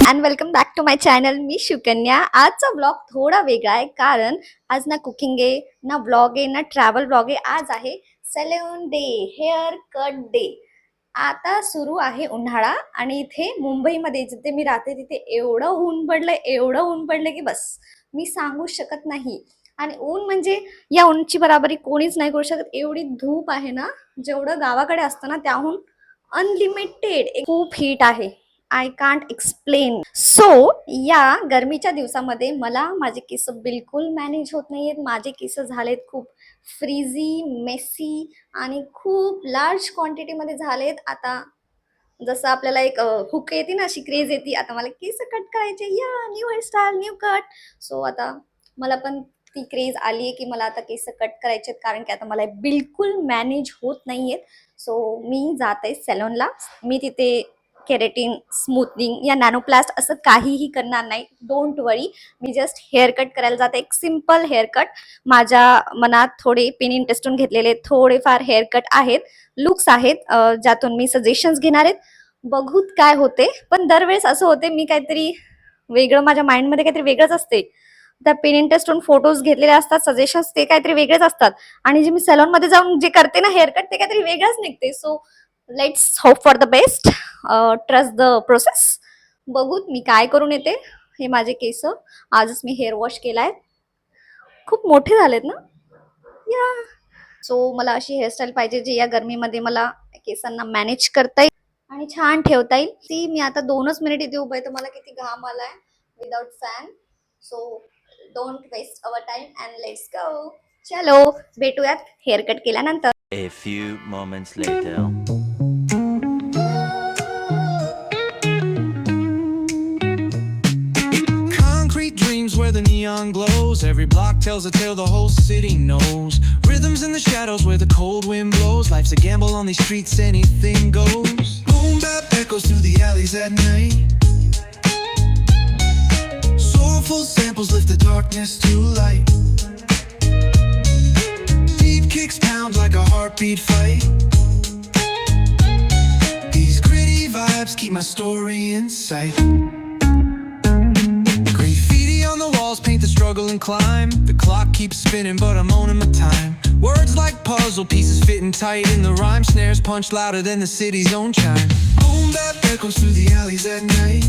And welcome back to my channel. मी शुकन्या. आजचा blog थोडा वेगळा आहे कारण आज ना कुकिंग आहे, ना ब्लॉग आहे, ना ट्रॅव्हल ब्लॉग आहे. आज आहे सॅलून डे, हेअर कट डे. आता सुरू आहे उन्हाळा आणि इथे मुंबईमध्ये जिथे मी राहते तिथे एवढं ऊन पडलंय की बस मी सांगू शकत नाही. आणि ऊन म्हणजे या उंची बराबरी कोणीच नाही करू शकत. एवढी धूप आहे ना, जेवढं गावाकडे असतं ना त्याहून अनलिमिटेड खूप हीट आहे. I can't explain. सो या गरमीच्या दिवसामध्ये मला माझे केस बिलकुल मॅनेज होत नाहीयेत. माझे केस झालेत खूप फ्रीझी, मेसी आणि खूप लार्ज क्वांटिटीमध्ये झालेत. आता जसं आपल्याला एक हुक येते ना, अशी क्रेज येते, आता मला केस कट करायचे, या new hairstyle, new cut. So आता मला पण ती क्रेज आली आहे की मला आता केस कट करायचे आहेत कारण की आता मला बिलकुल मॅनेज होत नाहीयेत. सो मी जाते सॅलॉनला. मी तिथे केरेटिन, स्मूथनिंग या नॅनोप्लास्ट असं काहीही करणार नाही. Don't worry. Me just hair cut करायला जाते, एक सिम्पल हेअर कट. माझ्या मनात थोडे पिन इंटरेस्टून घेतलेले थोडेफार हेअर कट आहेत, लुक्स आहेत, ज्यातून मी सजेशन्स घेणार आहेत. बघूत काय होते. पण दरवेळेस असं होते मी काहीतरी वेगळं, माझ्या माइंडमध्ये काहीतरी वेगळंच असते. त्या पिन इंटरेस्टून फोटोज घेतलेले असतात, सजेशन्स ते काहीतरी वेगळेच असतात आणि जे मी सॅलॉनमध्ये जाऊन जे करते ना हेअर कट ते काहीतरी वेगळंच निघते. So let's hope for the best. Trust the process. बघूत मी काय करून येते. हे माझे केस आजच मी हेअर वॉश केलाय, खूप मोठे झालेत ना या. सो मला अशी हेअरस्टाईल पाहिजे जी या गरमीमध्ये मला केसांना मॅनेज करता येईल आणि छान ठेवता येईल. ती मी आता 2च मिनिट इथे उभं आहे तर मला किती घाम आलाय without fan. So don't waste our time and let's go. चलो भेटूयात हेअर कट केल्यानंतर. A few moments later. Concrete dreams where the neon glows. Every block tells a tale the whole city knows. Rhythms in the shadows where the cold wind blows. Life's a gamble on these streets, anything goes. Boom bap echoes through the alleys at night. Soulful samples lift the darkness to light. Deep kicks pound like a heartbeat fight. These gritty vibes keep my story in sight. Graffiti on the walls paint the struggle and climb. The clock keeps spinning but I'm owning my time. Words like puzzle pieces fitting tight in the rhyme. Snares punch louder than the city's own chime. Boom bap echoes through the alleys at night.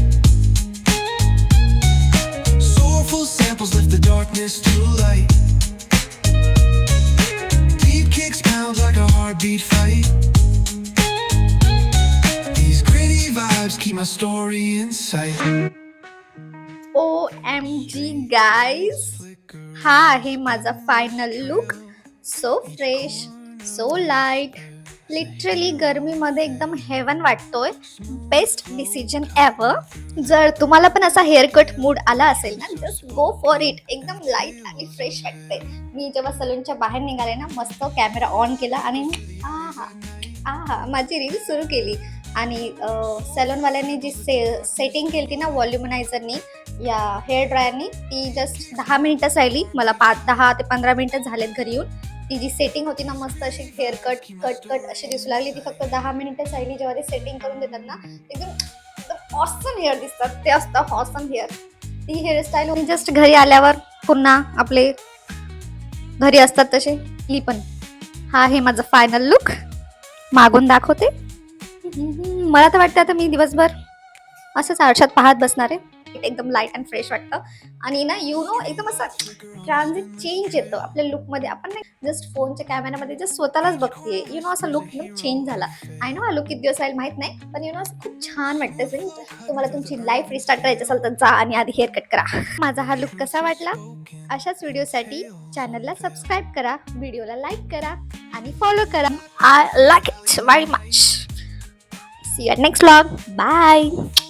Soulful samples lift the darkness to light. Deep kicks pound like a heartbeat fight. These gritty vibes keep my story in sight. OMG guys, हा आहे माझा final look. So fresh, so light, literally गरमीमध्ये एकदम heaven वाटतोय. Best decision ever. जर तुम्हाला पण असा हेअर कट मूड आला असेल ना, जस्ट गो फॉर इट. एकदम लाईट आणि फ्रेश वाटते. मी जेव्हा सलूनच्या बाहेर निघाले ना, मस्त कॅमेरा ऑन केला आणि माझी रील सुरू केली. आणि सॅलूनवाल्यांनी जी सेटिंग केली ना व्हॉल्युमनायझरनी या हेअर ड्रायरनी, ती जस्ट 10 मिनिटच राहिली. मला 10 ते 15 मिनिटं झालेत घरी येऊन. ती जी सेटिंग होती ना मस्त अशी हेअर कट अशी दिसू लागली. ती फक्त 10 मिनिटच राहिली. जेव्हा ते सेटिंग करून देतात ना एकदम ऑसम हेअर दिसतात. ते असतं ऑसम हेअर. ती हेअरस्टाईल मी जस्ट घरी आल्यावर पुन्हा आपले घरी असतात तसे ही पण. हा आहे माझा फायनल लुक. मागून दाखवते. मला तर वाटतं आता मी दिवसभर असंच आरशात पाहत बसणार आहे. एकदम लाईट अँड फ्रेश वाटतं आणि ना एकदम असं ट्रान्झिट चेंज येतं आपल्या लुकमध्ये. आपण नाही जस्ट फोनच्या कॅमेऱ्यामध्ये जस्ट स्वतःलाच बघते. असा लुक एकदम चेंज झाला. आय नो हा लुक किती दिवस राहील माहित नाही, पण असं खूप छान वाटतं. तुम्हाला तुमची लाईफ रिस्टार्ट करायची असेल तर जा आणि आधी हेअर कट करा. माझा हा लुक कसा वाटला? अशाच व्हिडिओसाठी चॅनलला सबस्क्राईब करा, व्हिडिओला लाईक करा आणि फॉलो करा. I like it very much. See you at next vlog. Bye.